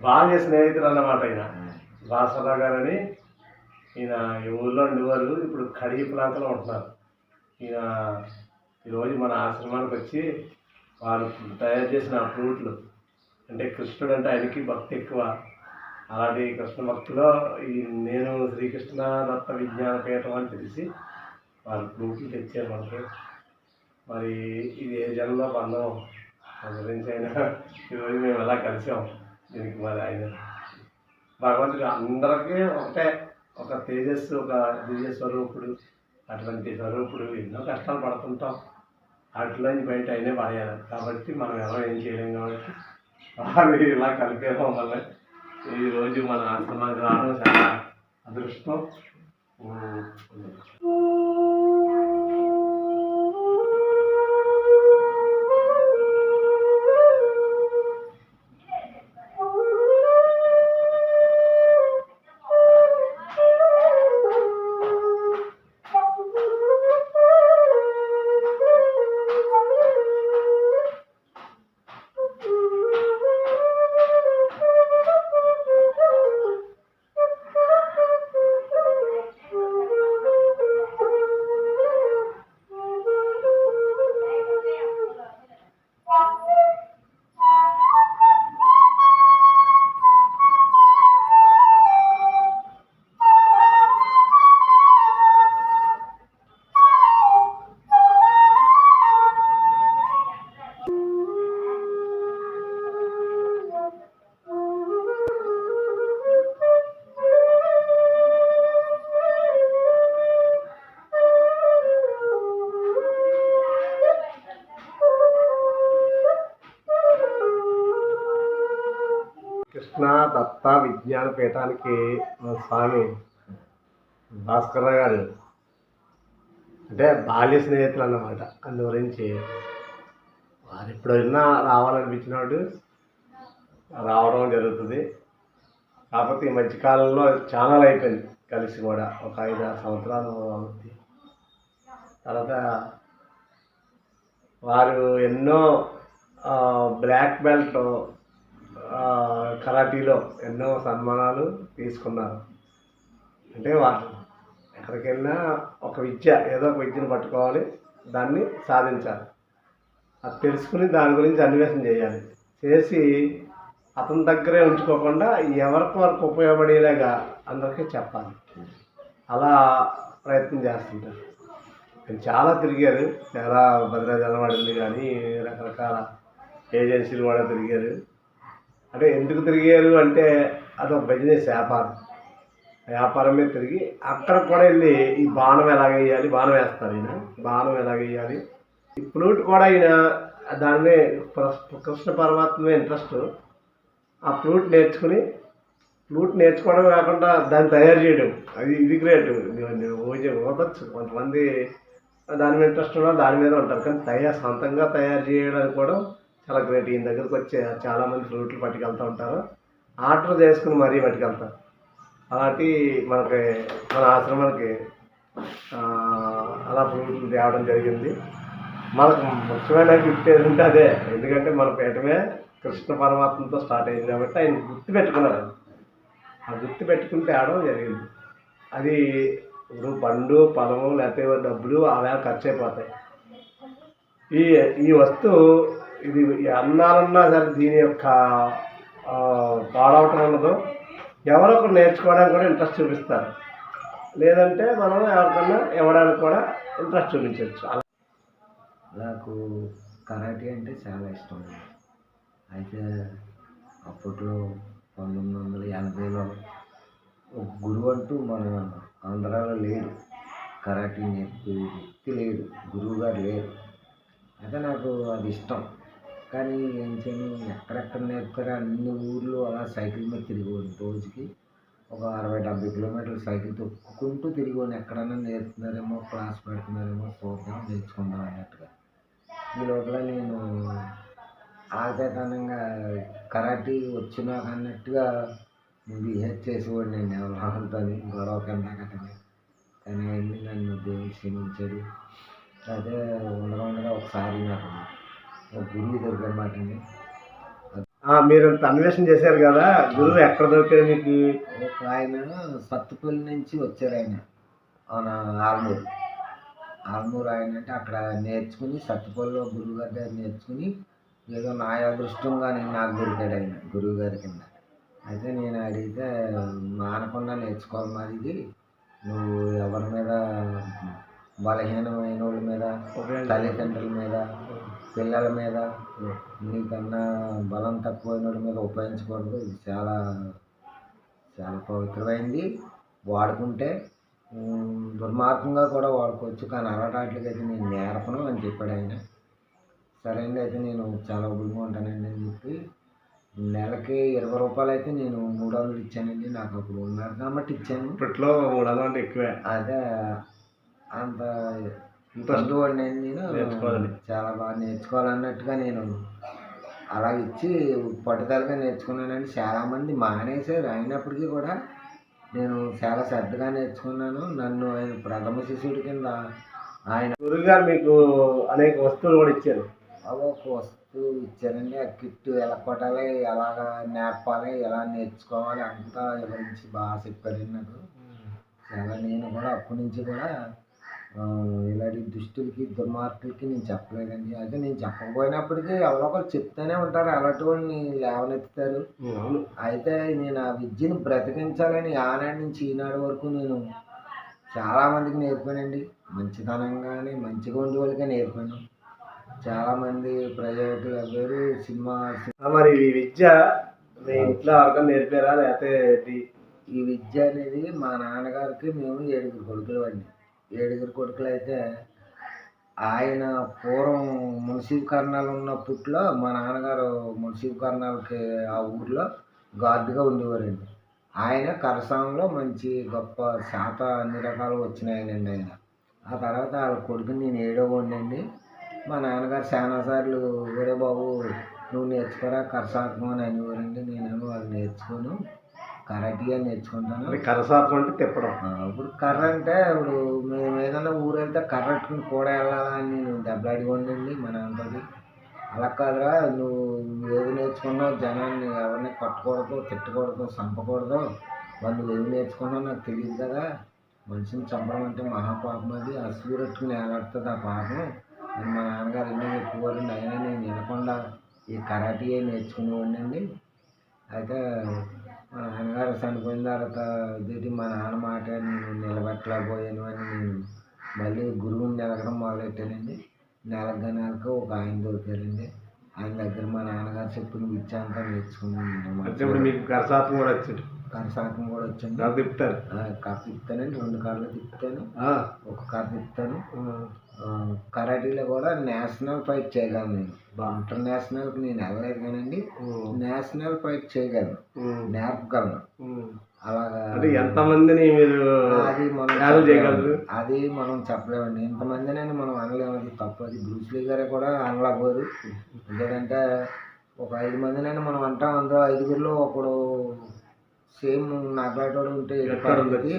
బాల్య స్నేహితులు అన్నమాట. ఈయన భాస్కరరావు గారని, ఈయన ఈ ఊళ్ళో ఉండేవాళ్ళు. ఇప్పుడు కడిగి ప్రాంతంలో ఉంటున్నారు. ఈయన ఈరోజు మన ఆశ్రమానికి వచ్చి వాళ్ళు తయారు చేసిన ఫ్రూట్లు, అంటే కృష్ణుడు అంటే ఆయనకి భక్తి ఎక్కువ. అలాంటి కృష్ణ భక్తిలో ఈ నేను శ్రీకృష్ణ దత్త విజ్ఞాన పీఠం అని తెలిసి వాళ్ళు ఫ్రూట్లు తెచ్చారు మనకి. మరి ఇది ఏ జన్మలో బంధం గురించి అయినా ఈరోజు మేము ఎలా కలిసాం దీనికి. మరి ఆయన భగవంతుడు అందరికీ ఒకటే, ఒక తేజస్సు, ఒక దివ్య స్వరూపుడు. అటువంటి స్వరూపుడు ఎన్నో కష్టాలు పడుతుంటాం, వాటిలోంచి బయట అయినా పడేయాలి. కాబట్టి మనం ఎవరో ఏం చేయలేం. కాబట్టి వాళ్ళు ఇలా కలిపేయడం వల్ల ఈరోజు మన ఆశ్రమానికి రావడం చాలా అదృష్టం. కృష్ణ దత్త విజ్ఞాన పీఠానికి మా స్వామి భాస్కరరావు గారు అంటే బాల్య స్నేహితులు అన్నమాట. అందు గురించి వారు ఎప్పుడైనా రావాలనిపించినప్పుడు రావడం జరుగుతుంది. కాకపోతే ఈ మధ్యకాలంలో చాలా అయిపోయింది కలిసి కూడా, ఒక 5-6 సంవత్సరాలు అవుతుంది. తర్వాత వారు ఎన్నో బ్లాక్ బెల్ట్ కరాటీలో ఎన్నో సన్మానాలు తీసుకున్నారు. అంటే వాళ్ళు ఎక్కడికి వెళ్ళినా ఒక విద్య, ఏదో ఒక విద్యను పట్టుకోవాలి, దాన్ని సాధించాలి. అది తెలుసుకుని దాని గురించి అన్వేషణ చేయాలి. చేసి అతని దగ్గరే ఉంచుకోకుండా ఎవరికి వరకు ఉపయోగపడేలాగా అందరికీ చెప్పాలి. అలా ప్రయత్నం చేస్తుంటారు. చాలా తిరిగారు, చాలా భద్రాచలం వాడింది కానీ రకరకాల ఏజెన్సీలు కూడా తిరిగారు. అంటే ఎందుకు తిరిగారు అంటే అదొక బిజినెస్, వ్యాపారం మీద తిరిగి అక్కడ కూడా వెళ్ళి ఈ బాణం ఎలాగ వేయాలి, బాణం వేస్తారు ఈయన, బాణం ఎలాగ వేయాలి. ఈ ఫ్లూట్ కూడా ఈయన దాన్ని కృష్ణ పరమాత్మ ఇంట్రెస్ట్. ఆ ఫ్లూట్ నేర్చుకోవడం కాకుండా దాన్ని తయారు చేయడం, ఇది గ్రేట్. ఓదచ్చు, కొంతమంది దాని మీద ఇంట్రెస్ట్ ఉన్నా దాని మీద ఉంటారు, కానీ సొంతంగా తయారు చేయడానికి కూడా చాలా గ్రేట్. ఈయన దగ్గరకు వచ్చే చాలామంది ఫ్లూట్లు పట్టుకెళ్తూ ఉంటారు, ఆర్డర్ చేసుకుని మరీ పట్టుకెళ్తారు. అలాంటి మనకి మన ఆశ్రమానికి అలా ఫ్లూట్లు తేవడం జరిగింది. మనకు ముఖ్యమైన గిఫ్ట్ ఏంటంటే అదే. ఎందుకంటే మన పీఠమే కృష్ణ పరమాత్మతో స్టార్ట్ అయింది కాబట్టి ఆయన గుర్తు పెట్టుకున్నారు. ఆ గుర్తు పెట్టుకుని తేవడం జరిగింది. అది ఇప్పుడు పండు పొలము లేకపోతే డబ్బులు అలా ఖర్చు అయిపోతాయి. ఈ వస్తువు ఇది అన్నాలన్నా సరే దీని యొక్క పాడవటం ఉండదు. ఎవరో ఒకరు నేర్చుకోవడానికి కూడా ఇంట్రెస్ట్ చూపిస్తారు, లేదంటే మనం ఎవరికన్నా ఇవ్వడానికి కూడా ఇంట్రెస్ట్ చూపించవచ్చు. నాకు కరాటే అంటే చాలా ఇష్టం. అయితే అప్పట్లో 1980లో ఒక గురువు అంటూ మన ఆంధ్రాలో లేడు, కరాటే నేర్పే వ్యక్తి లేడు, గురువు గారు లేరు. అయితే నాకు అది ఇష్టం. కానీ ఏం చేయను, ఎక్కడెక్కడ నేర్పుతారో అన్ని ఊర్లు అలా సైకిల్ మీద తిరిగేవాడిని. రోజుకి ఒక 60-70 కిలోమీటర్లు సైకిల్ తొక్కుకుంటూ తిరిగేవాడిని. ఎక్కడన్నా నేర్పుతున్నారేమో, క్లాస్ పెడుతున్నారేమో చూద్దాం, నేర్చుకుందాం అన్నట్టుగా. ఈ లోపల నేను ఆగతనంగా కరాటీ వచ్చినా అన్నట్టుగా బిహేవ్ చేసేవాడిని. నేను ఎవరితో గొడవ కింద కట్టని. కానీ అయింది, నన్ను దేవుడు క్షమించాడు. అదే ఉండగా ఒకసారి నాకు ఒక గురువు దొరికనమాట. మీరు ఇంత అన్వేషణ చేశారు కదా, గురువు ఎక్కడ దొరికారు మీకు? ఒక ఆయన సత్తుపల్లి నుంచి వచ్చారు ఆయన. మన ఆల్మూరు. ఆల్మూరు ఆయన అంటే అక్కడ నేర్చుకుని సత్తుపల్లిలో గురువు గారి దగ్గర నేర్చుకుని ఏదో నా అదృష్టంగా నేను నాకు దొరికాడు ఆయన గురువు గారి కింద. అయితే నేను అడిగితే మానకుండా నేర్చుకోవాలి మరి ఇది, నువ్వు ఎవరి మీద బలహీనమైన వాళ్ళ మీద, తల్లిదండ్రుల మీద, పిల్లల మీద, నీకన్నా బలం తక్కువైన వాళ్ళ మీద ఉపయోగించకూడదు. ఇది చాలా చాలా పవిత్రమైంది, వాడుకుంటే దుర్మార్గంగా కూడా వాడుకోవచ్చు, కానీ అలవాట్లకి అయితే నేను నేర్పను అని చెప్పాడు ఆయన. సరే అండి, అయితే నేను చాలా ఉపయోగంగా ఉంటానండి అని చెప్పి నెలకి 20 రూపాయలు అయితే నేను 300 ఇచ్చానండి. నాకు అప్పుడు ఉన్నారు కాబట్టి ఇచ్చాను. ఇప్పట్లో 300 అంటే ఎక్కువే. అదే అంత ఇంట్రెస్ట్ వాడిని నేను చాలా బాగా నేర్చుకోవాలన్నట్టుగా నేను అలా ఇచ్చి పట్టుదలగా నేర్చుకున్నానండి. చాలామంది మానేశారు, అయినప్పటికీ కూడా నేను చాలా శ్రద్ధగా నేర్చుకున్నాను. నన్ను ఆయన ప్రథమ శిష్యుడి కింద ఆయన గురువుగారు మీకు అనేక వస్తువులు కూడా ఇచ్చారు. అవి ఒక వస్తువు ఇచ్చారండి. ఆ కిట్ ఎలా కొట్టాలి, ఎలాగా నేర్పాలి, ఎలా నేర్చుకోవాలి అంతా వివరించి బాగా చెప్పారండి నాకు. చాలా నేను కూడా అప్పటి నుంచి కూడా ఇలాంటి దుష్టులకి దుర్మార్గులకి నేను చెప్పలేదండి. అయితే నేను చెప్పకపోయినప్పటికీ ఎవరో ఒకరు చెప్తూనే ఉంటారు, అలాంటి వాళ్ళని లేవనెత్తుతారు. అయితే నేను ఆ విద్యను బ్రతికించాలని ఆనాటి నుంచి ఈనాడు వరకు నేను చాలామందికి నేర్పానండి. మంచితనంగానే మంచిగా ఉండే వాళ్ళకే నేర్పాను. చాలామంది ప్రైవేట్ వేరు సినిమా. మరి ఈ విద్య మీ ఇంట్లో ఎవరికైనా నేర్పారా లేకపోతే? ఈ విద్య అనేది మా నాన్నగారికి మేము 7 కొడుకులు అండి. 7 కొడుకులు అయితే ఆయన పూర్వం మున్సిపల్ కర్నాలు ఉన్నప్పట్లో మా నాన్నగారు మున్సిపల్ కర్నాలకి ఆ ఊర్లో గార్డుగా ఉండేవారండి. ఆయన కరసాంలో మంచి గొప్ప శాత అన్ని రకాలు వచ్చినాయనండి ఆయన. ఆ తర్వాత వాళ్ళ కొడుకుని నేను 7వ వాడినండి. మా నాన్నగారు చాలాసార్లు వేరే బాబు నువ్వు నేర్చుకోరా కరసాత్మం అని అనేవారండి. నేనేమో అది నేర్చుకోను, కరాటే నేర్చుకుంటాను. కరసాత్మం అంటే తిప్పడం. ఇప్పుడు కర్ర అంటే ఇప్పుడు మేము ఏదైనా ఊరు వెళ్తే కర్ర పెట్టుకుని కూడా వెళ్ళాలా అని నేను దెబ్బలాడిపోండి మా నాన్నతోటి. అలా కాదురా, నువ్వు ఏది నేర్చుకున్నావు, జనాన్ని ఎవరిని కొట్టకూడదు, తిట్టకూడదు, చంపకూడదు, వాళ్ళు ఏమి నేర్చుకున్నావు నాకు తెలియదు కదా, మనిషిని చంపడం అంటే మహాపాపం, అది అసూరెట్టుకుని ఏలాడుతుంది ఆ పాపం అని మా నాన్నగారు ఎన్నో చెప్పేవారండి. అయినా నేను వినకుండా ఈ కరాటే నేర్చుకునేవాడినండి. అయితే మా నాన్నగారు చనిపోయిన తర్వాత ఇదేంటి మా నాన్న మాట నేను నిలబెట్టలేకపోయాను అని నేను మళ్ళీ గురువుని నిలకడం మొదలెట్టానండి. నెలకు ఒక ఆయన దొరికారండి. ఆయన దగ్గర మా నాన్నగారు చెప్పిన విద్య అంతా నేర్చుకున్నాను. మీకు కరసాత్మం కూడా వచ్చింది? కరసాత్మం కూడా వచ్చింది. తిప్పుతారు? కర్ర తిప్పుతానండి, 2 కర్రలు తిప్పుతాను, ఒక కర్ర తిప్పుతాను. కరాటీలో కూడా నేషనల్ ఫైట్ చేయగలను నేను. ఇంటర్నేషనల్కి నేను వెళ్ళలేదు కానండి, నేషనల్ ఫైట్ చేయగలను, నేర్పగలను. అలాగా ఎంతమందిని మీరు అది మనం చెప్పలేమండి. ఇంతమందినని మనం అనలేము, అది తప్పు. అది బ్రూస్లీ గారే కూడా అనలేకపోరు. ఎందుకంటే ఒక 5 మందినైనా మనం అంటాం, అందులో 5గురిలో ఒకడు సేమ్ నాకులాంటి ఉంటే వెళ్ళిపోతుంది.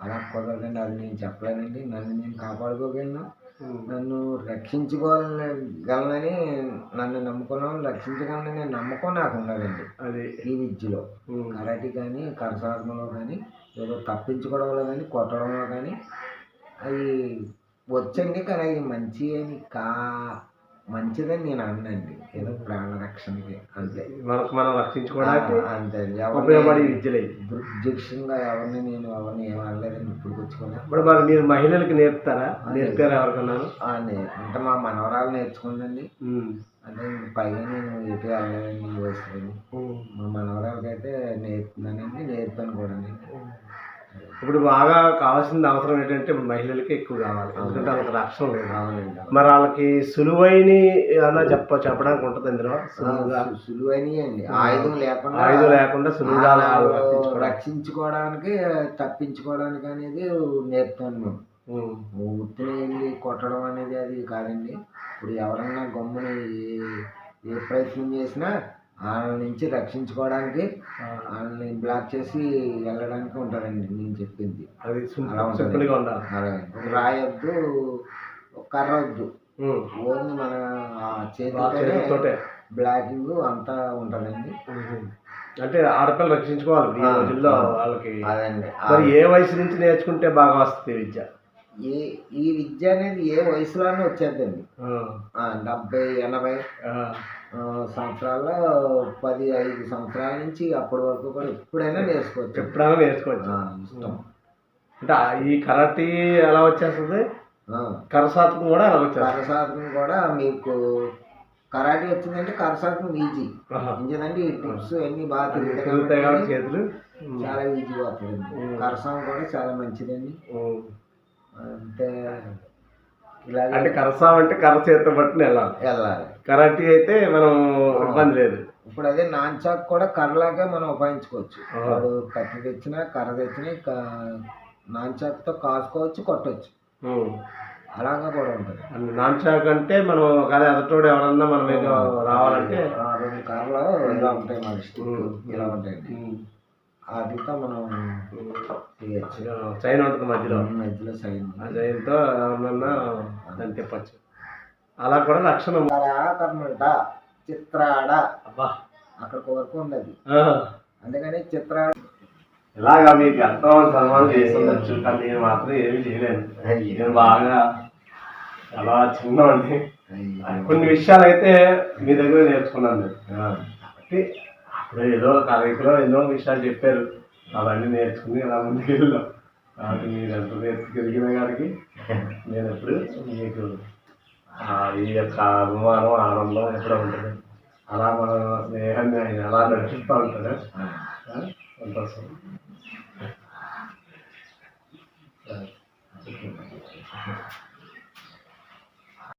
అలా కుదరదండి, అది నేను చెప్పలేనండి. నన్ను నేను కాపాడుకోగలను, నన్ను రక్షించుకోగలనని నన్ను నమ్ముకున్నాను, రక్షించగలనని నమ్మకం నాకు ఉన్నదండి. అది ఈ విద్యలో కరాటే కానీ కరసాత్మలో కానీ ఏదో తప్పించుకోవడంలో కానీ కొట్టడంలో కానీ అవి వచ్చండి. కానీ అవి మంచి అని మంచిదని నేను అన్నండి, ఏదో ప్రాణరక్షణకి అంతే, మనకు మనం రక్షించుకోవడానికి అంతే. దుర్భిక్షంగా ఎవరిని ఏం అనలేదండి ఇప్పుడు వచ్చుకోలే. ఇప్పుడు మరి మీరు మహిళలకు నేర్పుతారా? నేర్పారా ఎవరికన్నా? అంటే మా మనవరాలు నేర్చుకుందండి. అంటే పైగా నేను ఎటు వెళ్ళలేదండి ఈ వయసులో. మా మనవరాలకి అయితే నేర్పుతున్నానండి, నేర్పాను కూడా. ఇప్పుడు బాగా కావాల్సిన అవసరం ఏంటంటే ఇప్పుడు మహిళలకి ఎక్కువ కావాలి, ఎందుకంటే వాళ్ళకి రక్షణ లేదు. మరి వాళ్ళకి సులువైన ఏమన్నా చెప్పడానికి ఉంటుంది ఇందులో? సులువైనవి అండి, ఆయుధం లేకుండా సులువుగా రక్షించుకోవడానికి తప్పించుకోవడానికి అనేది నేర్పుతాను మేము. ఉత్తిని వెళ్ళి కొట్టడం అనేది అది కాదండి. ఇప్పుడు ఎవరన్నా గమ్ముని ఏ ప్రయత్నం చేసినా వాళ్ళ నుంచి రక్షించుకోవడానికి, వాళ్ళని బ్లాక్ చేసి వెళ్ళడానికి ఉంటుందండి నేను చెప్పింది. అది అలా ఉంటుంది. రాయొద్దు, కర్ర వద్దు, ఓన్లీ మన చేతితోటే బ్లాకింగ్ అంతా ఉంటుందండి. అంటే ఆడపిల్లలు రక్షించుకోవాలి ఈ రోజుల్లో వాళ్ళకి. అదండి. మరి ఏ వయసు నుంచి నేర్చుకుంటే బాగా వస్తుంది విద్య? ఈ విద్య అనేది ఏ వయసులోనే వచ్చేద్దండి. 70, 80 సంవత్సరాల్లో 5 సంవత్సరాల నుంచి అప్పటి వరకు కూడా ఎప్పుడైనా నేర్చుకోవచ్చు. ఎప్పుడైనా నేర్చుకోవచ్చు. ఇష్టం. అంటే ఈ కరాటీ ఎలా వచ్చేస్తుంది, కరసాత్మకం కూడా ఎలా వచ్చేస్తుంది? కరసాత్మకం కూడా మీకు కరాటీ వచ్చిందంటే కరసాత్మకం ఈజీ. ఇంకేదంటే ఈ టిప్స్ అన్నీ బాగా తిరుగుతాయి కాబట్టి చేతులు చాలా ఈజీగా అవుతుందండి. కరసం కూడా చాలా మంచిదండి. అంటే ఇలా అంటే కరసాం అంటే కర్ర చేతితో పట్టుకుని వెళ్ళాలి. కరాటీ అయితే మనం ఇబ్బంది లేదు. ఇప్పుడు అదే నాన్చాక్ కూడా కర్రలాగా మనం ఉపయోగించుకోవచ్చు. వాడు కత్తి తెచ్చినా కర్ర తెచ్చినా నాన్చాక్తో కాసుకోవచ్చు, కొట్టవచ్చు. అలాగా కూడా ఉంటుంది. నాన్చాక్ అంటే మనం కానీ అదటోడు ఎవరన్నా మన మీద రావాలంటే 2 కర్రలు ఇలా ఉంటాయి, మన ఇలా ఉంటాయండి. వాటితో మనం చైన్ ఉంటుంది మధ్యలో చైన్. ఆ చైన్తో ఎవరన్నా దాన్ని తిప్పచ్చు. అలా కూడా రక్షణ. కర్మంట చిత్రాడ అక్కడికి వరకు ఉంది అది. అందుకని చిత్రాడ ఇలాగా మీకు ఎంతో సన్మానం చేస్తుండొచ్చు, కానీ నేను మాత్రం ఏమీ చేయలేను. నేను బాగా చాలా చిన్నవాడిని. కొన్ని విషయాలు అయితే మీ దగ్గర నేర్చుకున్నాను. కాబట్టి అప్పుడు ఏదో కలయికలో ఎన్నో విషయాలు చెప్పారు, అవన్నీ నేర్చుకుని అలా ముందుకు వెళ్ళాం. కాబట్టి మీరు ఎంత నేర్చుకెరిగిన గారికి నేను ఎప్పుడు మీకు ఈ యొక్క అభిమానం, ఆనందం ఎప్పుడూ ఉంటుంది. అలా మన స్నేహాన్ని ఆయన అలా నడిపిస్తూ ఉంటాడు. సంతోషం.